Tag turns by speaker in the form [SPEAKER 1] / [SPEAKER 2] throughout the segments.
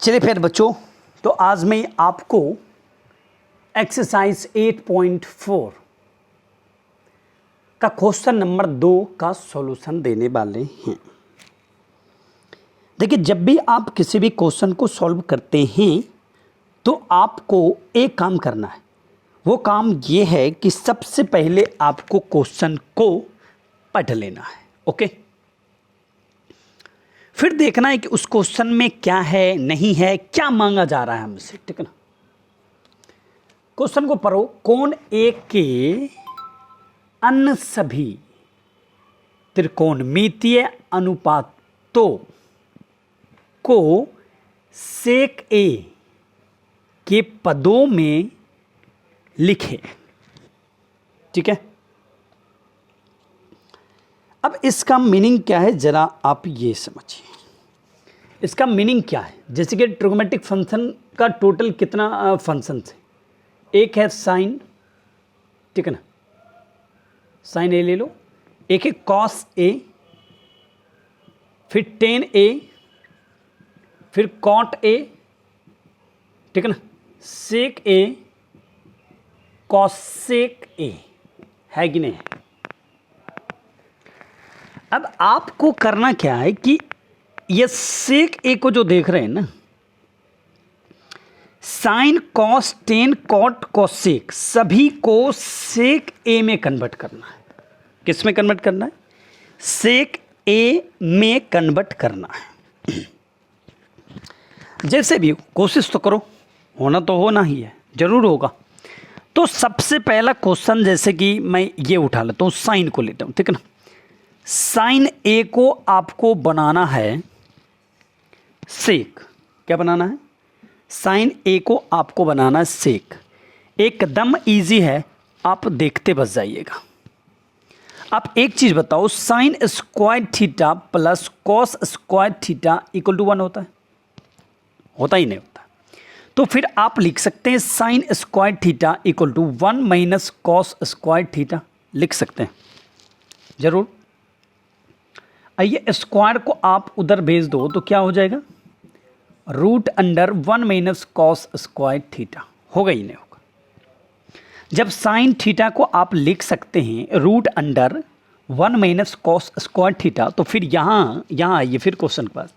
[SPEAKER 1] चलिए फिर बच्चों, तो आज मैं आपको एक्सरसाइज 8.4 का क्वेश्चन नंबर 2 का सॉल्यूशन देने वाले हैं। देखिए, जब भी आप किसी भी क्वेश्चन को सॉल्व करते हैं तो आपको एक काम करना है। वो काम ये है कि सबसे पहले आपको क्वेश्चन को पढ़ लेना है। ओके, फिर देखना है कि उस क्वेश्चन में क्या है, नहीं है, क्या मांगा जा रहा है हमसे। ठीक है ना। क्वेश्चन को पढ़ो। कोण एक के अन्य सभी त्रिकोणमितीय अनुपातों को सेक ए के पदों में लिखे। ठीक है। अब इसका मीनिंग क्या है, जरा आप ये समझिए। इसका मीनिंग क्या है, जैसे कि ट्रिग्नोमेट्रिक फंक्शन का टोटल कितना फंक्शन है। एक है साइन, ठीक है ना, साइन ए ले लो। एक है कॉस ए, फिर टेन ए, फिर कॉट ए, ठीक है ना, सेक ए, कॉसेक ए, है कि नहीं है। अब आपको करना क्या है कि ये सेक ए को जो देख रहे हैं ना, sine cos tan cot cosec सभी को सेक ए में कन्वर्ट करना है। किस में कन्वर्ट करना है? सेक ए में कन्वर्ट करना है। जैसे भी कोशिश तो करो, होना तो होना ही है, जरूर होगा। तो सबसे पहला क्वेश्चन, जैसे कि मैं ये उठा लेता हूँ, साइन को लेता हूँ, ठीक है ना। साइन ए को आपको बनाना है सेक। क्या बनाना है? साइन ए को आपको बनाना है सेक। एकदम इजी है, आप देखते बस जाइएगा। आप एक चीज बताओ, sine square theta plus cos square theta equal to 1 होता है? होता ही नहीं होता। तो फिर आप लिख सकते हैं sine square theta equal to 1 minus cos square theta, लिख सकते हैं जरूर। आइए, स्क्वायर को आप उधर भेज दो तो क्या हो जाएगा? Root under 1 minus cos square theta. होगा ही नहीं होगा। जब साइन थीटा को आप लिख सकते हैं root under 1 minus cos square theta, तो फिर यहाँ आइए फिर क्वेश्चन के पास।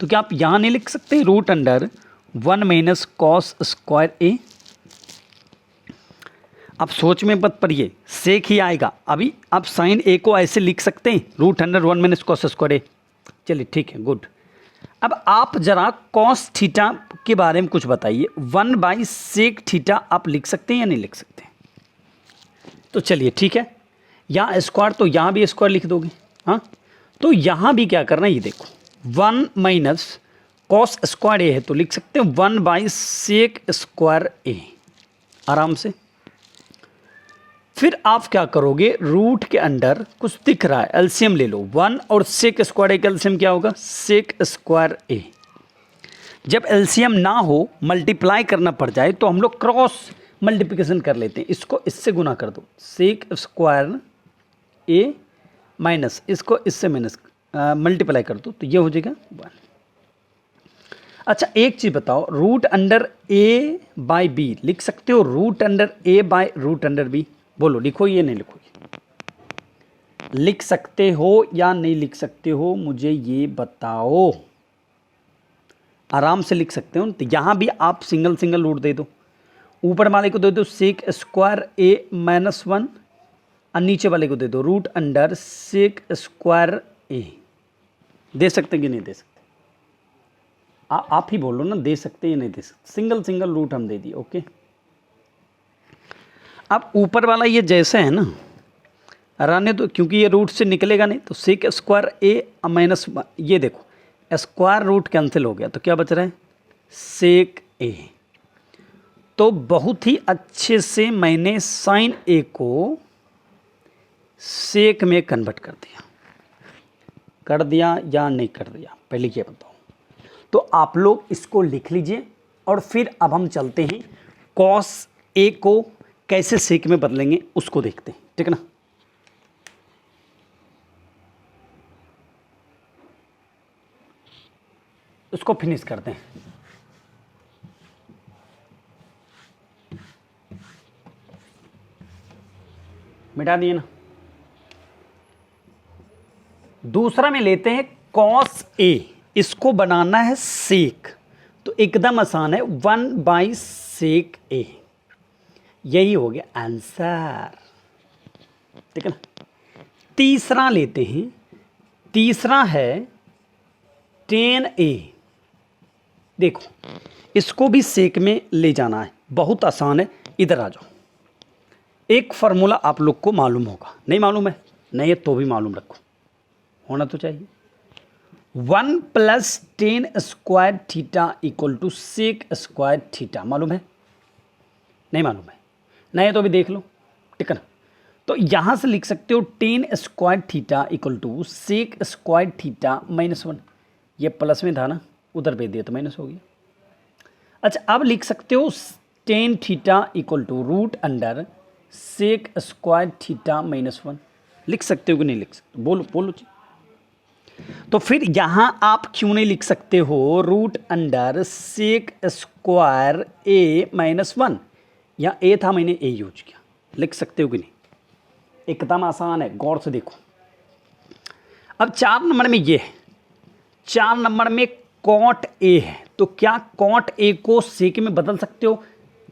[SPEAKER 1] तो क्या आप यहाँ नहीं लिख सकते root under 1 minus cos square A? आप सोच में मत पड़िए, सेक ही आएगा। अभी आप साइन ए को ऐसे लिख सकते हैं root under 1 minus cos square A. चलिए ठीक है, गुड। अब आप जरा कॉस थीटा के बारे में कुछ बताइए। 1 बाई सेक थीटा आप लिख सकते हैं या नहीं लिख सकते? तो चलिए ठीक है, यहाँ स्क्वायर तो यहाँ भी स्क्वायर लिख दोगे। हाँ, तो यहाँ भी क्या करना है, ये देखो 1 माइनस कॉस स्क्वायर ए है तो लिख सकते हैं 1 बाई सेक स्क्वायर ए, आराम से। फिर आप क्या करोगे, रूट के अंडर कुछ दिख रहा है, एलसीएम ले लो। 1 और सेक स्क्वायर ए का एलसीएम क्या होगा? सेक स्क्वायर ए। जब एलसीएम ना हो, मल्टीप्लाई करना पड़ जाए, तो हम लोग क्रॉस मल्टीप्लिकेशन कर लेते हैं। इसको इससे गुना कर दो, सेक स्क्वायर ए माइनस इसको इससे माइनस मल्टीप्लाई कर दो, तो ये हो जाएगा 1। अच्छा एक चीज़ बताओ, root under A by B लिख सकते हो? Root under A by root under B, बोलो, लिखो ये नहीं लिखोगे? लिख सकते हो या नहीं लिख सकते हो, मुझे ये बताओ। आराम से लिख सकते हो। तो यहाँ भी आप सिंगल सिंगल रूट दे दो। ऊपर वाले को दे दो सेक स्क्वायर ए माइनस 1 और नीचे वाले को दे दो रूट अंडर सेक स्क्वायर ए। दे सकते हैं कि नहीं दे सकते? आप ही बोलो ना, दे सकते हैं या नहीं दे सकते? सिंगल सिंगल रूट हम दे दिए। ओके, अब ऊपर वाला ये जैसे है ना, रहने दो, क्योंकि ये रूट से निकलेगा नहीं। तो सेक स्क्वायर ए माइनस, ये देखो स्क्वायर रूट कैंसिल हो गया, तो क्या बच रहा है? सेक ए। तो बहुत ही अच्छे से मैंने साइन ए को सेक में कन्वर्ट कर दिया। कर दिया या नहीं कर दिया, पहले ये बताओ। तो आप लोग इसको लिख लीजिए और फिर अब हम चलते हैं कॉस ए को कैसे सेक में बदलेंगे उसको देखते हैं, ठीक है ना। उसको फिनिश करते हैं। मिटा दिए ना। दूसरा में लेते हैं कॉस ए, इसको बनाना है सेक, तो एकदम आसान है, 1/sec ए, यही हो गया आंसर, ठीक है ना। तीसरा लेते हैं, तीसरा है tan a, देखो इसको भी सेक में ले जाना है, बहुत आसान है, इधर आ जाओ। एक फार्मूला आप लोग को मालूम होगा, नहीं मालूम है, नहीं है तो भी मालूम रखो, होना तो चाहिए। 1 + tan square theta equal to sec square theta, मालूम है, नहीं मालूम है, नहीं है तो भी देख लो, ठीक है ना। तो यहां से लिख सकते हो tan square theta equal to sec square theta -1, ये प्लस में था ना, उधर भेज दिया तो माइनस हो गया। अच्छा अब लिख सकते हो tan theta equal to √root under sec square theta -1, लिख सकते हो कि नहीं लिख सकते, बोलो बोलो जी। तो फिर यहां आप क्यों नहीं लिख सकते हो √अंडर सेक स्क्वायर a -1, यहाँ ए था, मैंने ए यूज किया, लिख सकते हो कि नहीं, एकदम आसान है, गौर से देखो। अब 4 नंबर में ये है, 4 नंबर में कॉट ए है, तो क्या कॉट ए को सेक में बदल सकते हो,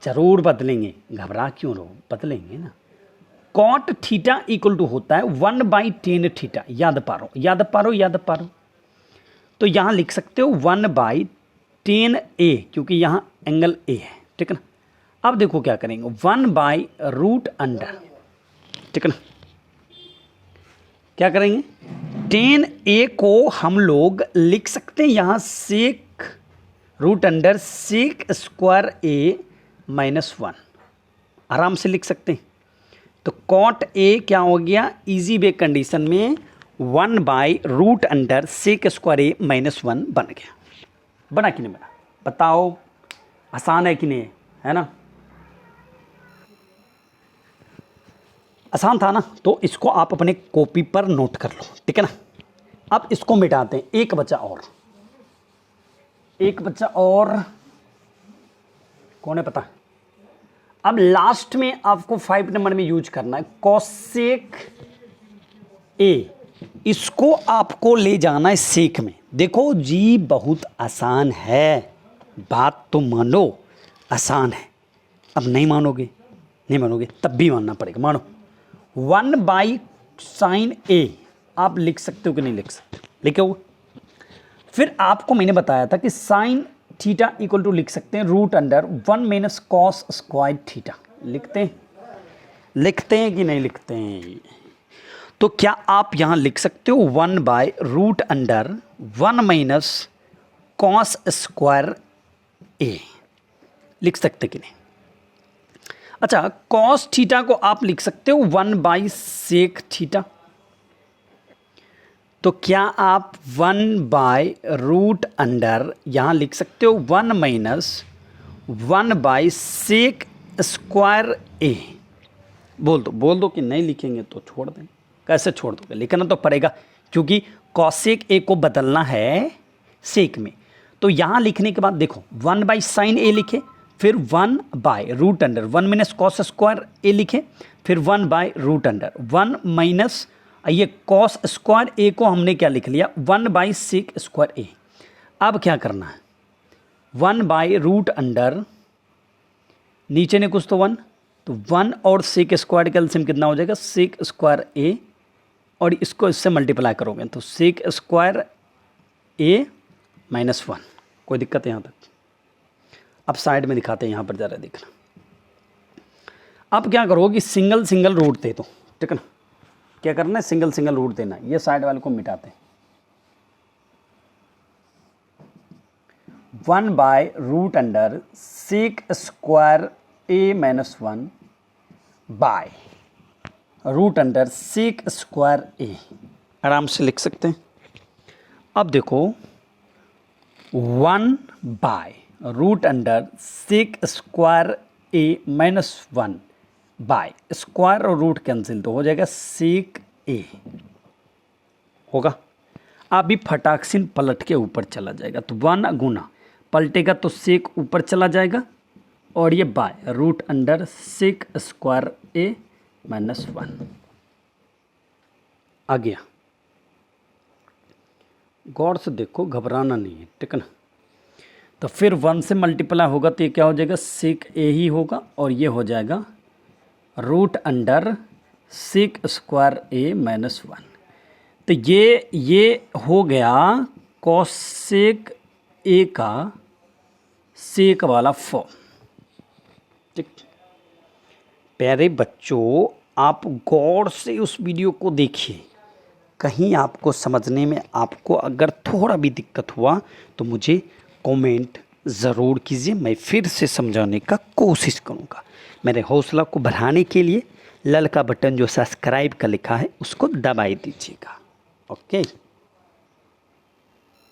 [SPEAKER 1] जरूर बदलेंगे, घबरा क्यों रहो, बदलेंगे ना। कॉट थीटा इक्वल टू होता है 1/tan थीटा, याद पारो याद पारो याद पारो, तो यहां लिख सकते हो 1/tan ए, क्योंकि यहां एंगल ए है, ठीक है ना। अब देखो क्या करेंगे, 1/√अंडर, ठीक है ना, क्या करेंगे, tan a को हम लोग लिख सकते हैं यहां सेक √अंडर सेक स्क्वायर a -1, आराम से लिख सकते हैं। तो कॉट a क्या हो गया, इजी वे कंडीशन में 1/√अंडर सेक स्क्वायर a -1 बन गया, बना कि नहीं बना, बताओ, आसान है कि नहीं है ना, आसान था ना। तो इसको आप अपने कॉपी पर नोट कर लो, ठीक है ना। अब इसको मिटाते हैं, एक बच्चा और, एक बच्चा और कौन है पता है। अब लास्ट में आपको 5 नंबर में यूज करना है कॉसेक ए, इसको आपको ले जाना है सेक में। देखो जी बहुत आसान है, बात तो मानो, आसान है, अब नहीं मानोगे, नहीं मानोगे तब भी मानना पड़ेगा, मानो। 1/sin a आप लिख सकते हो कि नहीं लिख सकते, लिखे हो। फिर आपको मैंने बताया था कि साइन थीटा इक्वल टू लिख सकते हैं √अंडर 1 - cos स्क्वायर थीटा, लिखते हैं, लिखते हैं कि नहीं लिखते हैं। तो क्या आप यहां लिख सकते हो 1/√अंडर 1 - cos स्क्वायर a, लिख सकते कि नहीं। अच्छा cos थीटा को आप लिख सकते हो 1/sec थीटा, तो क्या आप 1/√अंडर यहां लिख सकते हो 1 - 1/sec स्क्वायर a, बोल दो कि नहीं लिखेंगे तो छोड़ दें, कैसे छोड़ दोगे, लिखना तो पड़ेगा, क्योंकि cosec a को बदलना है सेक में। तो यहां लिखने के बाद देखो 1/sin a लिखे, फिर 1/√अंडर 1 - cos स्क्वायर a लिखे, फिर 1/√अंडर 1 - ये cos स्क्वायर a को हमने क्या लिख लिया 1/sec स्क्वायर a। अब क्या करना है, 1/√अंडर नीचे ने कुछ तो 1, तो 1 और सेक स्क्वायर का एलसीएम कितना हो जाएगा सेक स्क्वायर a, और इसको इससे मल्टीप्लाई करोगे तो सेक स्क्वायर a -1, कोई दिक्कत है यहाँ तक। अब साइड में दिखाते हैं, यहाँ पर ज़रा देखना। अब क्या करो कि सिंगल सिंगल रूट दे दो, ठीक है ना, क्या करना है सिंगल सिंगल रूट देना, ये साइड वाले को मिटाते हैं। 1/√अंडर sec square a -1 by √under sec square a, आराम से लिख सकते हैं। अब देखो 1/√अंडर sec square a -1 by square और रूट कैंसिल तो हो जाएगा सेक a होगा। अभी फटाक्सिन पलट के ऊपर चला जाएगा, तो 1 गुना पलटेगा तो सेक ऊपर चला जाएगा, और ये by √under sec square a -1 आ गया। गौर से देखो, घबराना नहीं है, ठीक है ना। तो फिर 1 से मल्टीप्लाई होगा तो ये क्या हो जाएगा, सेक ए ही होगा और ये हो जाएगा √√sec²a-1। तो ये हो गया कॉसेक ए का सेक वाला फॉर्म। ठीक, प्यारे बच्चों, आप गौर से उस वीडियो को देखिए, कहीं आपको समझने में आपको अगर थोड़ा भी दिक्कत हुआ तो मुझे कमेंट ज़रूर कीजिए, मैं फिर से समझाने का कोशिश करूँगा। मेरे हौसला को बढ़ाने के लिए लाल का बटन जो सब्सक्राइब का लिखा है उसको दबाई दीजिएगा। ओके।